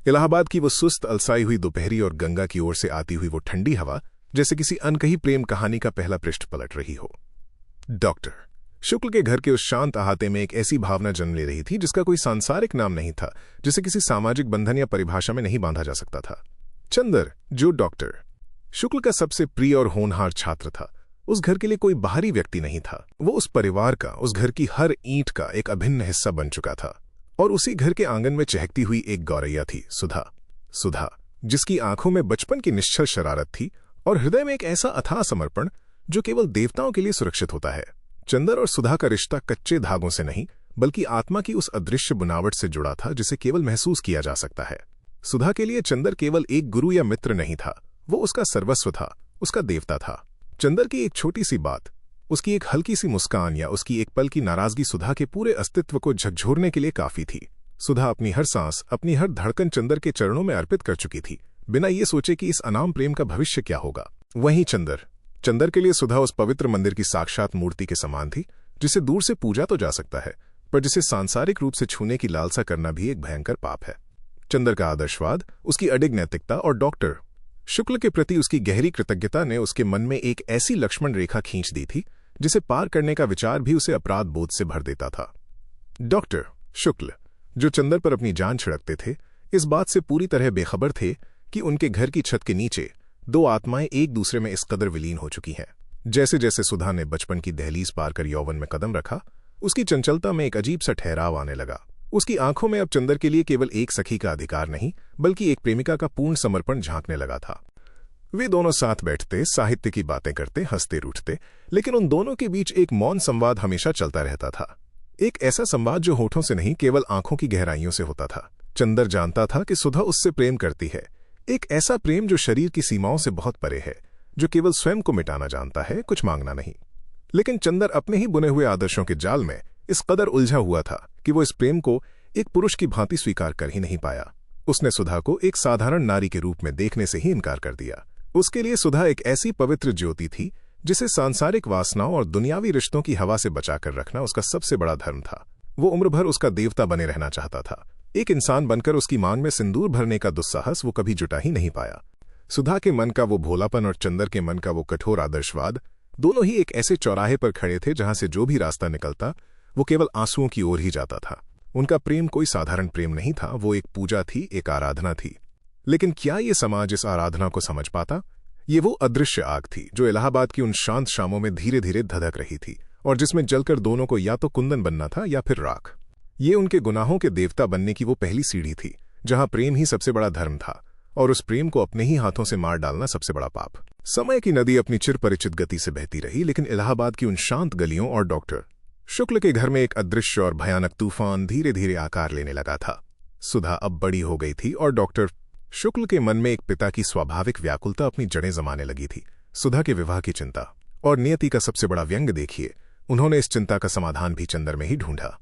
इलाहाबाद की वो सुस्त अलसाई हुई दोपहरी और गंगा की ओर से आती हुई वो ठंडी हवा जैसे किसी अनकही प्रेम कहानी का पहला पृष्ठ पलट रही हो। डॉक्टर शुक्ल के घर के उस शांत अहाते में एक ऐसी भावना जन्म ले रही थी जिसका कोई सांसारिक नाम नहीं था, जिसे किसी सामाजिक बंधन या परिभाषा में नहीं बांधा जा सकता था। चंदर, जो डॉक्टर शुक्ल का सबसे प्रिय और होनहार छात्र था, उस घर के लिए कोई बाहरी व्यक्ति नहीं था। वो उस परिवार का, उस घर की हर ईंट का एक अभिन्न हिस्सा बन चुका था। और उसी घर के आंगन में चहकती हुई एक गौरैया थी, सुधा, जिसकी आंखों में बचपन की निश्चल शरारत थी और हृदय में एक ऐसा अथाह समर्पण जो केवल देवताओं के लिए सुरक्षित होता है। चंदर और सुधा का रिश्ता कच्चे धागों से नहीं, बल्कि आत्मा की उस अदृश्य बुनावट से जुड़ा था जिसे केवल महसूस किया जा सकता है। सुधा के लिए चंदर केवल एक गुरु या मित्र नहीं था, वो उसका सर्वस्व था, उसका देवता था। चंदर की एक छोटी सी बात, उसकी एक हल्की सी मुस्कान या उसकी एक पल की नाराजगी सुधा के पूरे अस्तित्व को झकझोरने के लिए काफी थी। सुधा अपनी हर सांस, अपनी हर धड़कन चंदर के चरणों में अर्पित कर चुकी थी, बिना ये सोचे कि इस अनाम प्रेम का भविष्य क्या होगा। वहीं चंदर के लिए सुधा उस पवित्र मंदिर की साक्षात मूर्ति के समान थी, जिसे दूर से पूजा तो जा सकता है, पर जिसे सांसारिक रूप से छूने की लालसा करना भी एक भयंकर पाप है। चंदर का आदर्शवाद, उसकी अडिग नैतिकता और डॉक्टर शुक्ल के प्रति उसकी गहरी कृतज्ञता ने उसके मन में एक ऐसी लक्ष्मण रेखा खींच दी थी जिसे पार करने का विचार भी उसे अपराध बोध से भर देता था। डॉक्टर शुक्ल, जो चंदर पर अपनी जान छिड़कते थे, इस बात से पूरी तरह बेखबर थे कि उनके घर की छत के नीचे दो आत्माएं एक दूसरे में इस कदर विलीन हो चुकी हैं। जैसे जैसे सुधा ने बचपन की दहलीज पार कर यौवन में कदम रखा, उसकी चंचलता में एक अजीब सा ठहराव आने लगा। उसकी आंखों में अब चंदर के लिए केवल एक सखी का अधिकार नहीं, बल्कि एक प्रेमिका का पूर्ण समर्पण झांकने लगा था। वे दोनों साथ बैठते, साहित्य की बातें करते, हंसते रूठते, लेकिन उन दोनों के बीच एक मौन संवाद हमेशा चलता रहता था। एक ऐसा संवाद जो होठों से नहीं, केवल आंखों की गहराइयों से होता था। चंदर जानता था कि सुधा उससे प्रेम करती है, एक ऐसा प्रेम जो शरीर की सीमाओं से बहुत परे है, जो केवल स्वयं को मिटाना जानता है, कुछ मांगना नहीं। लेकिन चंदर अपने ही बुने हुए आदर्शों के जाल में इस कदर उलझा हुआ था कि वो इस प्रेम को एक पुरुष की भांति स्वीकार कर ही नहीं पाया। उसने सुधा को एक साधारण नारी के रूप में देखने से ही इनकार कर दिया। उसके लिए सुधा एक ऐसी पवित्र ज्योति थी जिसे सांसारिक वासनाओं और दुनियावी रिश्तों की हवा से बचाकर रखना उसका सबसे बड़ा धर्म था। वो उम्र भर उसका देवता बने रहना चाहता था। एक इंसान बनकर उसकी मांग में सिंदूर भरने का दुस्साहस वो कभी जुटा ही नहीं पाया। सुधा के मन का वो भोलापन और चंदर के मन का वो कठोर आदर्शवाद, दोनों ही एक ऐसे चौराहे पर खड़े थे जहां से जो भी रास्ता निकलता वो केवल आंसुओं की ओर ही जाता था। उनका प्रेम कोई साधारण प्रेम नहीं था, वो एक पूजा थी, एक आराधना थी। लेकिन क्या ये समाज इस आराधना को समझ पाता? ये वो अदृश्य आग थी जो इलाहाबाद की उन शांत शामों में धीरे धीरे धधक रही थी और जिसमें जलकर दोनों को या तो कुंदन बनना था या फिर राख। ये उनके गुनाहों के देवता बनने की वो पहली सीढ़ी थी, जहां प्रेम ही सबसे बड़ा धर्म था और उस प्रेम को अपने ही हाथों से मार डालना सबसे बड़ा पाप। समय की नदी अपनी चिरपरिचित गति से बहती रही, लेकिन इलाहाबाद की उन शांत गलियों और डॉक्टर शुक्ल के घर में एक अदृश्य और भयानक तूफान धीरे धीरे आकार लेने लगा था। सुधा अब बड़ी हो गई थी और डॉक्टर शुक्ल के मन में एक पिता की स्वाभाविक व्याकुलता अपनी जड़ें जमाने लगी थी। सुधा के विवाह की चिंता और नियति का सबसे बड़ा व्यंग देखिए, उन्होंने इस चिंता का समाधान भी चंदर में ही ढूंढा।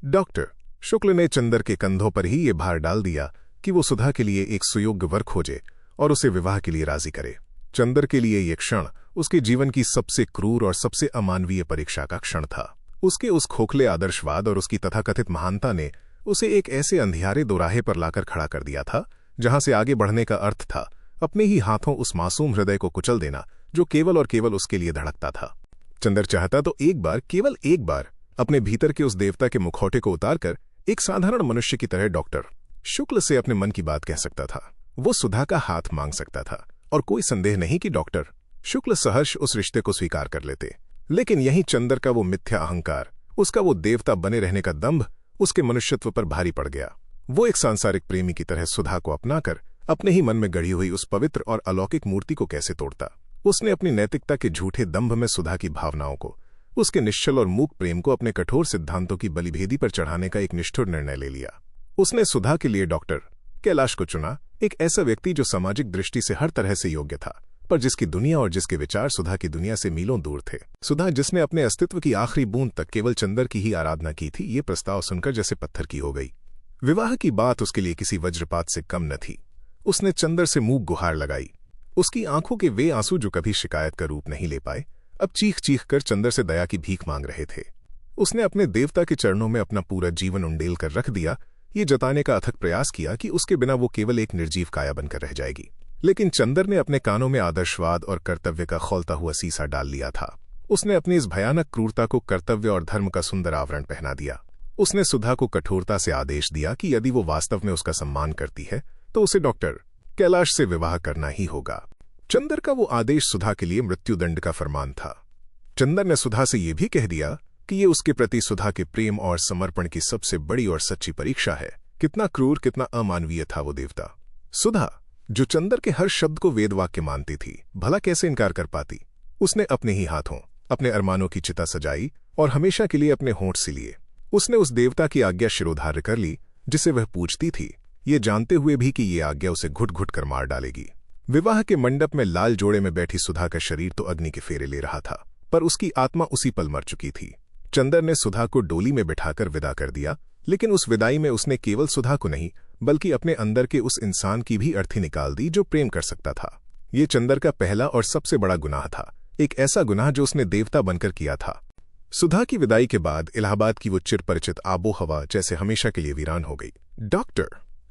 डॉक्टर शुक्ल ने चंदर के कंधों पर ही ये भार डाल दिया कि वो सुधा के लिए एक सुयोग्य वर खोजे और उसे विवाह के लिए राजी करे। चंदर के लिए ये क्षण उसके जीवन की सबसे क्रूर और सबसे अमानवीय परीक्षा का क्षण था। उसके उस खोखले आदर्शवाद और उसकी तथाकथित महानता ने उसे एक ऐसे अंधियारे दोराहे पर लाकर खड़ा कर दिया था जहां से आगे बढ़ने का अर्थ था अपने ही हाथों उस मासूम हृदय को कुचल देना जो केवल और केवल उसके लिए धड़कता था। चंदर चाहता तो एक बार, केवल एक बार, अपने भीतर के उस देवता के मुखौटे को उतारकर एक साधारण मनुष्य की तरह डॉक्टर शुक्ल से अपने मन की बात कह सकता था। वो सुधा का हाथ मांग सकता था और कोई संदेह नहीं कि डॉक्टर शुक्ल सहर्ष उस रिश्ते को स्वीकार कर लेते। लेकिन यही चंदर का वो मिथ्या अहंकार, उसका वो देवता बने रहने का दंभ उसके मनुष्यत्व पर भारी पड़ गया। वो एक सांसारिक प्रेमी की तरह सुधा को अपनाकर अपने ही मन में गढ़ी हुई उस पवित्र और अलौकिक मूर्ति को कैसे तोड़ता। उसने अपनी नैतिकता के झूठे दंभ में सुधा की भावनाओं को, उसके निश्चल और मूक प्रेम को अपने कठोर सिद्धांतों की बलिभेदी पर चढ़ाने का एक निष्ठुर निर्णय ले लिया। उसने सुधा के लिए डॉक्टर कैलाश को चुना, एक ऐसा व्यक्ति जो सामाजिक दृष्टि से हर तरह से योग्य था, पर जिसकी दुनिया और जिसके विचार सुधा की दुनिया से मीलों दूर थे। सुधा, जिसने अपने अस्तित्व की आखिरी बूंद तक केवल चंदर की ही आराधना की थी, ये प्रस्ताव सुनकर जैसे पत्थर की हो गई। विवाह की बात उसके लिए किसी वज्रपात से कम न थी। उसने चंदर से मूक गुहार लगाई। उसकी आंखों के वे आंसू जो कभी शिकायत का रूप नहीं ले पाए, अब चीख चीख कर चंदर से दया की भीख मांग रहे थे। उसने अपने देवता के चरणों में अपना पूरा जीवन उंडेल कर रख दिया, ये जताने का अथक प्रयास किया कि उसके बिना वो केवल एक निर्जीव काया बनकर रह जाएगी। लेकिन चंदर ने अपने कानों में आदर्शवाद और कर्तव्य का खौलता हुआ सीसा डाल लिया था। उसने अपनी इस भयानक क्रूरता को कर्तव्य और धर्म का सुंदर आवरण पहना दिया। उसने सुधा को कठोरता से आदेश दिया कि यदि वो वास्तव में उसका सम्मान करती है तो उसे डॉक्टर कैलाश से विवाह करना ही होगा। चंदर का वो आदेश सुधा के लिए मृत्युदंड का फरमान था। चंदर ने सुधा से यह भी कह दिया कि ये उसके प्रति सुधा के प्रेम और समर्पण की सबसे बड़ी और सच्ची परीक्षा है। कितना क्रूर, कितना अमानवीय था वो देवता। सुधा, जो चंदर के हर शब्द को वेद वाक्य मानती थी, भला कैसे इनकार कर पाती। उसने अपने ही हाथों अपने अरमानों की चिता सजाई और हमेशा के लिए अपने होंठ से लिए। उसने उस देवता की आज्ञा शिरोधार्य कर ली जिसे वह पूजती थी, ये जानते हुए भी कि ये आज्ञा उसे घुट घुट कर मार डालेगी। विवाह के मंडप में लाल जोड़े में बैठी सुधा का शरीर तो अग्नि के फेरे ले रहा था, पर उसकी आत्मा उसी पल मर चुकी थी। चंदर ने सुधा को डोली में बिठाकर विदा कर दिया, लेकिन उस विदाई में उसने केवल सुधा को नहीं बल्कि अपने अंदर के उस इंसान की भी अर्थी निकाल दी जो प्रेम कर सकता था। ये चंदर का पहला और सबसे बड़ा गुनाह था, एक ऐसा गुनाह जो उसने देवता बनकर किया था। सुधा की विदाई के बाद इलाहाबाद की वो चिरपरिचित आबो हवा जैसे हमेशा के लिए वीरान हो गई। डॉक्टर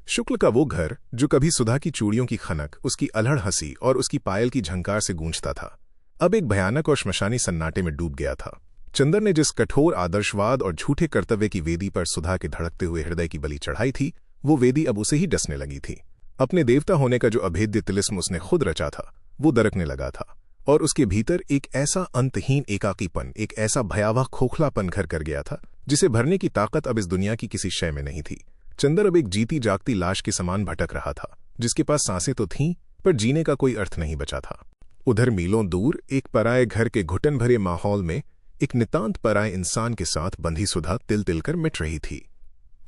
शुक्ल का वो घर, जो कभी सुधा की चूड़ियों की खनक, उसकी अलहड़ हंसी और उसकी पायल की झंकार से गूंजता था, अब एक भयानक और श्मशानी सन्नाटे में डूब गया था। चंदर ने जिस कठोर आदर्शवाद और झूठे कर्तव्य की वेदी पर सुधा के धड़कते हुए हृदय की बलि चढ़ाई थी, वो वेदी अब उसे ही डसने लगी थी। अपने देवता होने का जो अभेद्य तिलिस्म उसने खुद रचा था, वो दरकने लगा था, और उसके भीतर एक ऐसा अंतहीन एकाकीपन, एक ऐसा भयावह खोखलापन घर कर गया था जिसे भरने की ताकत अब इस दुनिया की किसी शय में नहीं थी। चंदर अब एक जीती जागती लाश के समान भटक रहा था, जिसके पास सांसें तो थीं, पर जीने का कोई अर्थ नहीं बचा था। उधर मीलों दूर एक पराये घर के घुटन भरे माहौल में एक नितांत पराये इंसान के साथ बंधी सुधा तिल तिल कर मिट रही थी।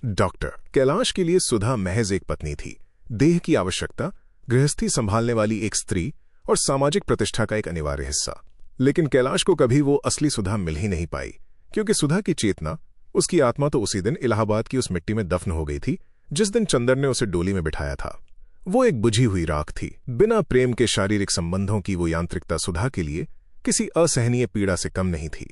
डॉक्टर कैलाश के लिए सुधा महज एक पत्नी थी, देह की आवश्यकता, गृहस्थी संभालने वाली एक स्त्री और सामाजिक प्रतिष्ठा का एक अनिवार्य हिस्सा। लेकिन कैलाश को कभी वो असली सुधा मिल ही नहीं पाई, क्योंकि सुधा की चेतना, उसकी आत्मा तो उसी दिन इलाहाबाद की उस मिट्टी में दफन हो गई थी जिस दिन चंदर ने उसे डोली में बिठाया था। वो एक बुझी हुई राख थी। बिना प्रेम के शारीरिक संबंधों की वो यांत्रिकता सुधा के लिए किसी असहनीय पीड़ा से कम नहीं थी,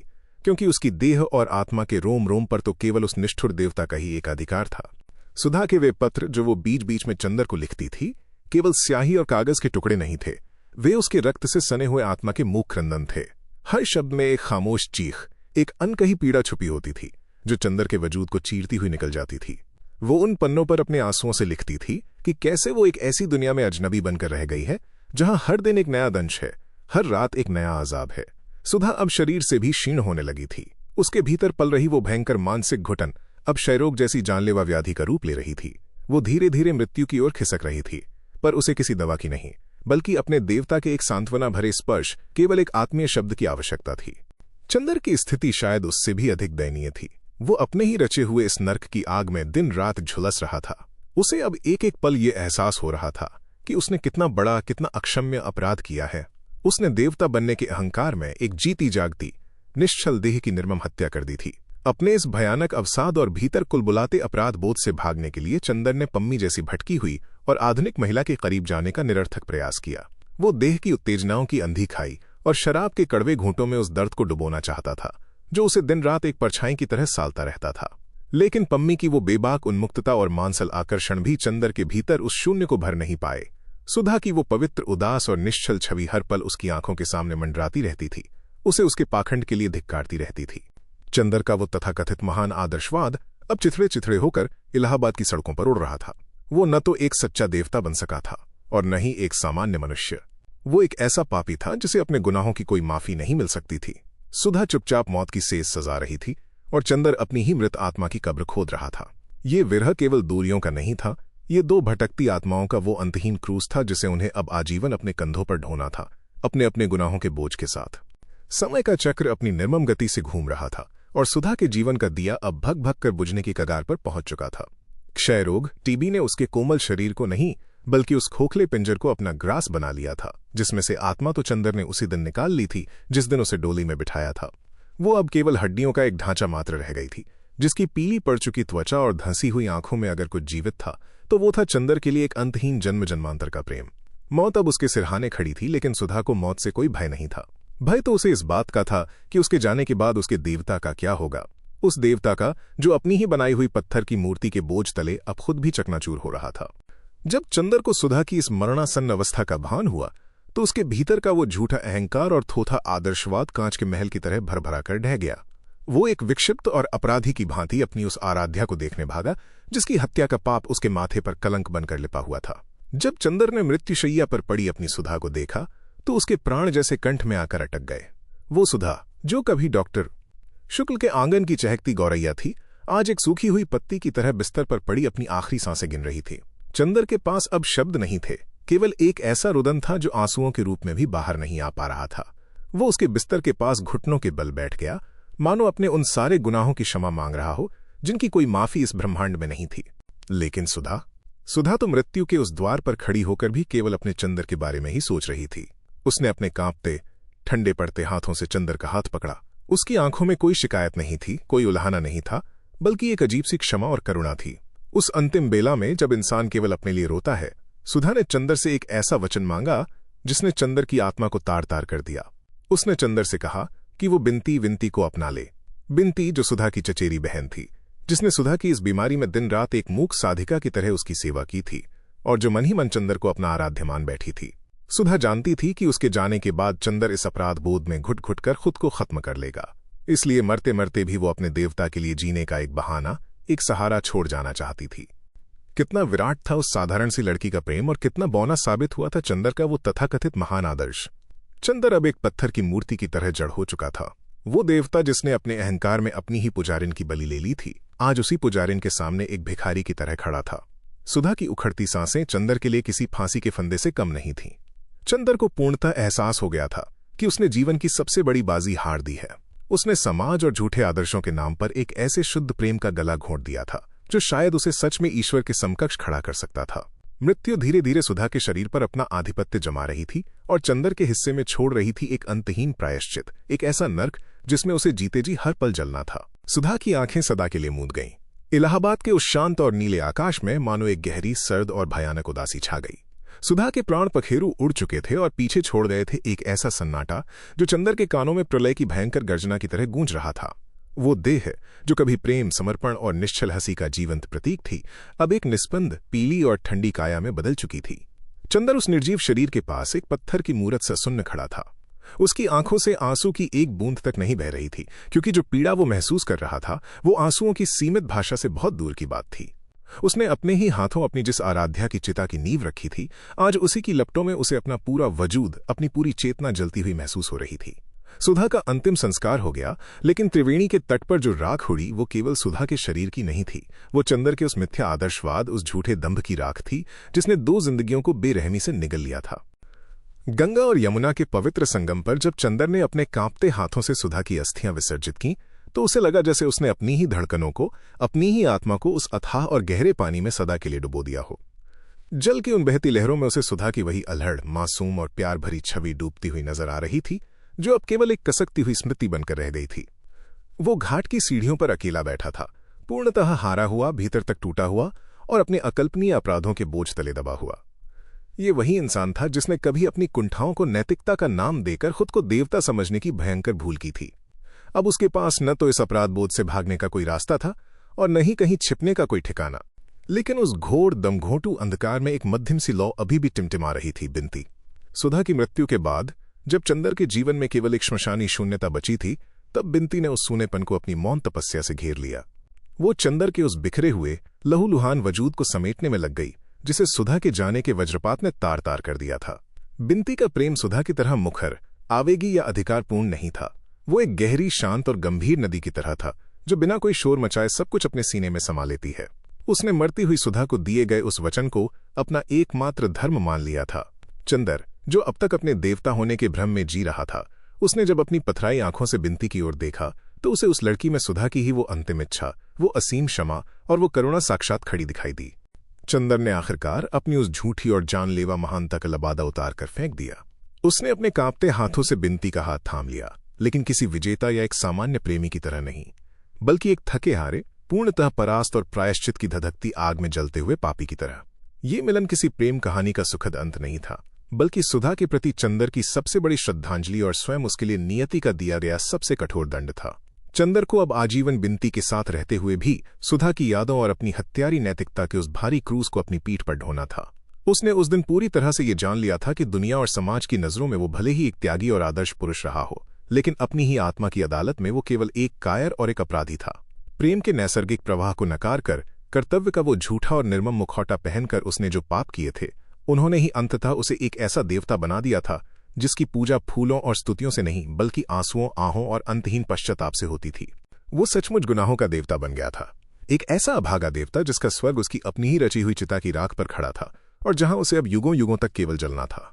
क्योंकि उसकी देह और आत्मा के रोम रोम पर तो केवल उस निष्ठुर देवता का ही एकाधिकार था। सुधा के वे पत्र जो वो बीच बीच में चंदर को लिखती थी, केवल स्याही और कागज के टुकड़े नहीं थे, वे उसके रक्त से सने हुए आत्मा के मूक क्रंदन थे। हर शब्द में एक खामोश चीख, एक अनकही पीड़ा छुपी होती थी, जो चंदर के वजूद को चीरती हुई निकल जाती थी। वो उन पन्नों पर अपने आंसुओं से लिखती थी कि कैसे वो एक ऐसी दुनिया में अजनबी बनकर रह गई है जहां हर दिन एक नया दंश है, हर रात एक नया अजाब है। सुधा अब शरीर से भी क्षीण होने लगी थी। उसके भीतर पल रही वो भयंकर मानसिक घुटन अब क्षयरोग जैसी जानलेवा व्याधि का रूप ले रही थी। वो धीरे धीरे मृत्यु की ओर खिसक रही थी, पर उसे किसी दवा की नहीं, बल्कि अपने देवता के एक सांत्वना भरे स्पर्श, केवल एक आत्मीय शब्द की आवश्यकता थी। चंदर की स्थिति शायद उससे भी अधिक दयनीय थी। वो अपने ही रचे हुए इस नर्क की आग में दिन रात झुलस रहा था। उसे अब एक एक पल ये एहसास हो रहा था कि उसने कितना बड़ा, कितना अक्षम्य अपराध किया है। उसने देवता बनने के अहंकार में एक जीती जागती निश्चल देह की निर्मम हत्या कर दी थी। अपने इस भयानक अवसाद और भीतर कुलबुलाते अपराध बोध से भागने के लिए चंदर ने पम्मी जैसी भटकी हुई और आधुनिक महिला के करीब जाने का निरर्थक प्रयास किया। वो देह की उत्तेजनाओं की अंधी खाई और शराब के कड़वे घूंटों में उस दर्द को डुबोना चाहता था जो उसे दिन रात एक परछाई की तरह सालता रहता था। लेकिन पम्मी की वो बेबाक उन्मुक्तता और मांसल आकर्षण भी चंदर के भीतर उस शून्य को भर नहीं पाए। सुधा की वो पवित्र, उदास और निश्चल छवि हर पल उसकी आंखों के सामने मंडराती रहती थी, उसे उसके पाखंड के लिए धिक्कारती रहती थी। चंदर का वो तथाकथित महान आदर्शवाद अब चिथड़े चिथड़े होकर इलाहाबाद की सड़कों पर उड़ रहा था। वो न तो एक सच्चा देवता बन सका था और न ही एक सामान्य मनुष्य। वो एक ऐसा पापी था जिसे अपने गुनाहों की कोई माफी नहीं मिल सकती थी। सुधा चुपचाप मौत की सेज सजा रही थी और चंदर अपनी ही मृत आत्मा की कब्र खोद रहा था। ये विरह केवल दूरियों का नहीं था, ये दो भटकती आत्माओं का वो अंतहीन क्रूस था जिसे उन्हें अब आजीवन अपने कंधों पर ढोना था, अपने अपने गुनाहों के बोझ के साथ। समय का चक्र अपनी निर्मम गति से घूम रहा था और सुधा के जीवन का दिया अब भग भग कर बुझने की कगार पर पहुंच चुका था। क्षय रोग, टीबी ने उसके कोमल शरीर को नहीं बल्कि उस खोखले पिंजर को अपना ग्रास बना लिया था, जिसमें से आत्मा तो चंदर ने उसी दिन निकाल ली थी जिस दिन उसे डोली में बिठाया था। वो अब केवल हड्डियों का एक ढांचा मात्र रह गई थी, जिसकी पीली पड़ चुकी त्वचा और धंसी हुई आंखों में अगर कुछ जीवित था तो वो था चंदर के लिए एक अंतहीन जन्म जन्मांतर का प्रेम। मौत अब उसके सिरहाने खड़ी थी, लेकिन सुधा को मौत से कोई भय नहीं था। भय तो उसे इस बात का था कि उसके जाने के बाद उसके देवता का क्या होगा। उस देवता का जो अपनी ही बनाई हुई पत्थर की मूर्ति के बोझ तले अब खुद भी चकनाचूर हो रहा था। जब चंदर को सुधा की इस मरणासन्न अवस्था का भान हुआ तो उसके भीतर का वो झूठा अहंकार और थोथा आदर्शवाद कांच के महल की तरह भरभरा कर ढह गया। वो एक विक्षिप्त और अपराधी की भांति अपनी उस आराध्या को देखने भागा जिसकी हत्या का पाप उसके माथे पर कलंक बनकर लिपा हुआ था। जब चंदर ने मृत्युशैया पर पड़ी अपनी सुधा को देखा तो उसके प्राण जैसे कंठ में आकर अटक गए। वो सुधा जो कभी डॉक्टर शुक्ल के आंगन की चहकती गौरैया थी, आज एक सूखी हुई पत्ती की तरह बिस्तर पर पड़ी अपनी आखिरी सांसें गिन रही थी। चंदर के पास अब शब्द नहीं थे, केवल एक ऐसा रुदन था जो आंसुओं के रूप में भी बाहर नहीं आ पा रहा था। वो उसके बिस्तर के पास घुटनों के बल बैठ गया, मानो अपने उन सारे गुनाहों की क्षमा मांग रहा हो जिनकी कोई माफी इस ब्रह्मांड में नहीं थी। लेकिन सुधा तो मृत्यु के उस द्वार पर खड़ी होकर भी केवल अपने चंदर के बारे में ही सोच रही थी। उसने अपने कांपते ठंडे पड़ते हाथों से चंदर का हाथ पकड़ा। उसकी आंखों में कोई शिकायत नहीं थी, कोई उल्हाना नहीं था, बल्कि एक अजीब सी क्षमा और करुणा थी। उस अंतिम बेला में जब इंसान केवल अपने लिए रोता है, सुधा ने चंदर से एक ऐसा वचन मांगा जिसने चंदर की आत्मा को तार तार कर दिया। उसने चंदर से कहा कि वो बिंती को अपना ले। बिंती जो सुधा की चचेरी बहन थी, जिसने सुधा की इस बीमारी में दिन रात एक मूक साधिका की तरह उसकी सेवा की थी और जो मन ही मन चंदर को अपना आराध्य मान बैठी थी। सुधा जानती थी कि उसके जाने के बाद चंदर इस अपराध बोध में घुट घुट कर खुद को खत्म कर लेगा, इसलिए मरते मरते भी वो अपने देवता के लिए जीने का एक बहाना, एक सहारा छोड़ जाना चाहती थी। कितना विराट था उस साधारण सी लड़की का प्रेम और कितना बौना साबित हुआ था चंदर का वो तथाकथित महान आदर्श। चंदर अब एक पत्थर की मूर्ति की तरह जड़ हो चुका था। वो देवता जिसने अपने अहंकार में अपनी ही पुजारिन की बलि ले ली थी, आज उसी पुजारिन के सामने एक भिखारी की तरह खड़ा था। सुधा की उखड़ती सांसें चंदर के लिए किसी फांसी के फंदे से कम नहीं थीं। चंदर को पूर्णतः एहसास हो गया था कि उसने जीवन की सबसे बड़ी बाजी हार दी है। उसने समाज और झूठे आदर्शों के नाम पर एक ऐसे शुद्ध प्रेम का गला घोंट दिया था जो शायद उसे सच में ईश्वर के समकक्ष खड़ा कर सकता था। मृत्यु धीरे धीरे सुधा के शरीर पर अपना आधिपत्य जमा रही थी और चंदर के हिस्से में छोड़ रही थी एक अंतहीन प्रायश्चित, एक ऐसा नर्क जिसमें उसे जीते जी हर पल जलना था। सुधा की आंखें सदा के लिए मूंद गईं। इलाहाबाद के उस शांत और नीले आकाश में मानो एक गहरी, सर्द और भयानक उदासी छा गई। सुधा के प्राण पखेरु उड़ चुके थे और पीछे छोड़ गए थे एक ऐसा सन्नाटा जो चंदर के कानों में प्रलय की भयंकर गर्जना की तरह गूंज रहा था। वो देह जो कभी प्रेम, समर्पण और निश्चल हंसी का जीवंत प्रतीक थी, अब एक निस्पंद, पीली और ठंडी काया में बदल चुकी थी। चंदर उस निर्जीव शरीर के पास एक पत्थर की मूरत सा सुन्न खड़ा था। उसकी आंखों से आंसू की एक बूंद तक नहीं बह रही थी, क्योंकि जो पीड़ा वो महसूस कर रहा था वो आंसुओं की सीमित भाषा से बहुत दूर की बात थी। उसने अपने ही हाथों अपनी जिस आराध्या की चिता की नींव रखी थी, आज उसी की लपटों में उसे अपना पूरा वजूद, अपनी पूरी चेतना जलती हुई महसूस हो रही थी। सुधा का अंतिम संस्कार हो गया, लेकिन त्रिवेणी के तट पर जो राख उड़ी वो केवल सुधा के शरीर की नहीं थी। वो चंदर के उस मिथ्या आदर्शवाद, उस झूठे दंभ की राख थी जिसने 2 जिंदगियों को बेरहमी से निगल लिया था। गंगा और यमुना के पवित्र संगम पर जब चंदर ने अपने कांपते हाथों से सुधा की अस्थियां विसर्जित की तो उसे लगा जैसे उसने अपनी ही धड़कनों को, अपनी ही आत्मा को उस अथाह और गहरे पानी में सदा के लिए डुबो दिया हो। जल की उन बहती लहरों में उसे सुधा की वही अल्हड़, मासूम और प्यार भरी छवि डूबती हुई नजर आ रही थी, जो अब केवल एक कसकती हुई स्मृति बनकर रह गई थी। वो घाट की सीढ़ियों पर अकेला बैठा था, पूर्णतः हारा हुआ, भीतर तक टूटा हुआ और अपने अकल्पनीय अपराधों के बोझ तले दबा हुआ। ये वही इंसान था जिसने कभी अपनी कुंठाओं को नैतिकता का नाम देकर खुद को देवता समझने की भयंकर भूल की थी। अब उसके पास न तो इस अपराध बोध से भागने का कोई रास्ता था और न ही कहीं छिपने का कोई ठिकाना। लेकिन उस घोर दमघोंटू अंधकार में एक मध्यम सी लौ अभी भी टिमटिमा रही थी, बिंती। सुधा की मृत्यु के बाद जब चंदर के जीवन में केवल एक श्मशानी शून्यता बची थी, तब बिंती ने उस सूनेपन को अपनी मौन तपस्या से घेर लिया। वो चंदर के उस बिखरे हुए लहूलुहान वजूद को समेटने में लग गई जिसे सुधा के जाने के वज्रपात ने तार तार कर दिया था। बिंती का प्रेम सुधा की तरह मुखर, आवेगी या अधिकारपूर्ण नहीं था। वो एक गहरी, शांत और गंभीर नदी की तरह था जो बिना कोई शोर मचाए सब कुछ अपने सीने में समा लेती है। उसने मरती हुई सुधा को दिए गए उस वचन को अपना एकमात्र धर्म मान लिया था। चंदर, जो अब तक अपने देवता होने के भ्रम में जी रहा था, उसने जब अपनी पथराई आंखों से बिंती की ओर देखा तो उसे उस लड़की में सुधा की ही वो अंतिम इच्छा, वो असीम क्षमा और वो करुणा साक्षात खड़ी दिखाई दी। चंदर ने आखिरकार अपनी उस झूठी और जानलेवा महानता का लबादा उतार कर फेंक दिया। उसने अपने कांपते हाथों से बिंती का हाथ थाम लिया, लेकिन किसी विजेता या एक सामान्य प्रेमी की तरह नहीं, बल्कि एक थके हारे, पूर्णतः परास्त और प्रायश्चित की धधकती आग में जलते हुए पापी की तरह। ये मिलन किसी प्रेम कहानी का सुखद अंत नहीं था, बल्कि सुधा के प्रति चंदर की सबसे बड़ी श्रद्धांजलि और स्वयं उसके लिए नियति का दिया गया सबसे कठोर दंड था। चंदर को अब आजीवन बिनती के साथ रहते हुए भी सुधा की यादों और अपनी हत्यारी नैतिकता के उस भारी क्रूज को अपनी पीठ पर ढोना था। उसने उस दिन पूरी तरह से ये जान लिया था कि दुनिया और समाज की नजरों में वो भले ही एक त्यागी और आदर्श पुरुष रहा हो, लेकिन अपनी ही आत्मा की अदालत में वो केवल एक कायर और एक अपराधी था। प्रेम के नैसर्गिक प्रवाह को नकार कर कर्तव्य का वो झूठा और निर्मम मुखौटा पहनकर उसने जो पाप किए थे, उन्होंने ही अंततः उसे एक ऐसा देवता बना दिया था जिसकी पूजा फूलों और स्तुतियों से नहीं बल्कि आंसुओं, आहों और अंतहीन पश्चाताप से होती थी। वो सचमुच गुनाहों का देवता बन गया था, एक ऐसा अभागा देवता जिसका स्वर्ग उसकी अपनी ही रची हुई चिता की राख पर खड़ा था और जहां उसे अब युगों युगों तक केवल जलना था।